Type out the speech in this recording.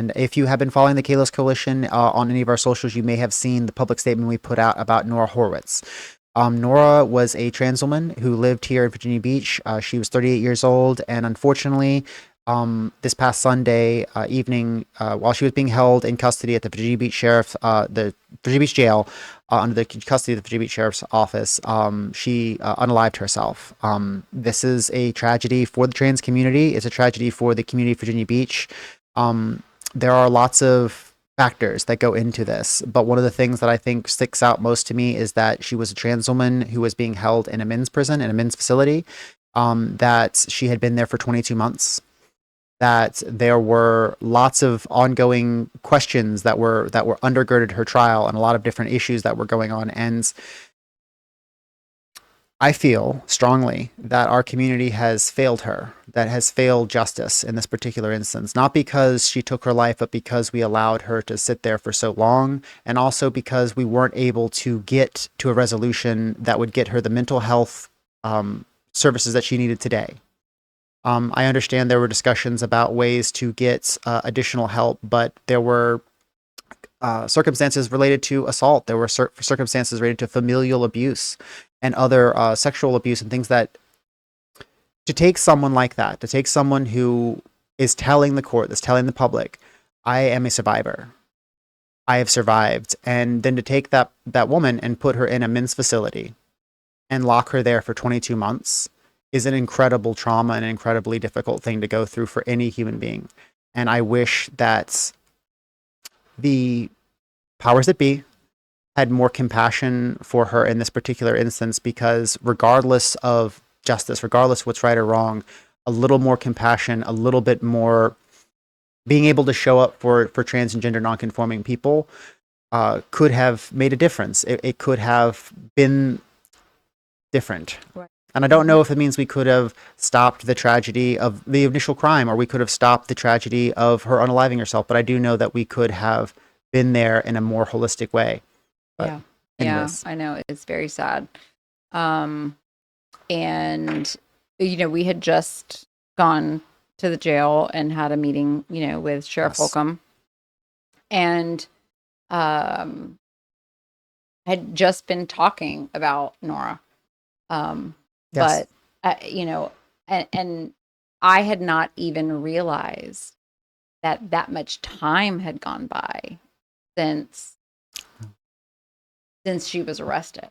And if you have been following the Kalos Coalition on any of our socials, you may have seen the public statement we put out about Nora Horwitz. Nora was a trans woman who lived here in Virginia Beach. She was 38 years old, and unfortunately, this past Sunday evening, while she was being held in custody at the Virginia Beach the Virginia Beach jail, under the custody of the Virginia Beach Sheriff's Office, she unalived herself. This is a tragedy for the trans community. It's a tragedy for the community of Virginia Beach. There are lots of factors that go into this, but one of the things that I think sticks out most to me is that she was a trans woman who was being held in a men's prison, in a men's facility, that she had been there for 22 months, that there were lots of ongoing questions that were undergirded her trial, and a lot of different issues that were going on. And I feel strongly that our community has failed her, that has failed justice in this particular instance, not because she took her life, but because we allowed her to sit there for so long, and also because we weren't able to get to a resolution that would get her the mental health services that she needed today. I understand there were discussions about ways to get additional help, but there were circumstances related to assault. There were circumstances related to familial abuse and other sexual abuse and things that, to take someone like that, to take someone who is telling the court, that's telling the public, I am a survivor, I have survived, and then to take that woman and put her in a men's facility and lock her there for 22 months is an incredible trauma and an incredibly difficult thing to go through for any human being. And I wish that the powers that be had more compassion for her in this particular instance, because regardless of justice, regardless of what's right or wrong, a little more compassion, a little bit more being able to show up for trans and gender nonconforming people could have made a difference. It could have been different. Right. And I don't know if it means we could have stopped the tragedy of the initial crime, or we could have stopped the tragedy of her unaliving herself, but I do know that we could have been there in a more holistic way. But Yeah. anyways. I know, it's very sad. And we had just gone to the jail and had a meeting, with Sheriff Yes. Holcomb, and had just been talking about Nora. Yes. But and I had not even realized that much time had gone by since she was arrested.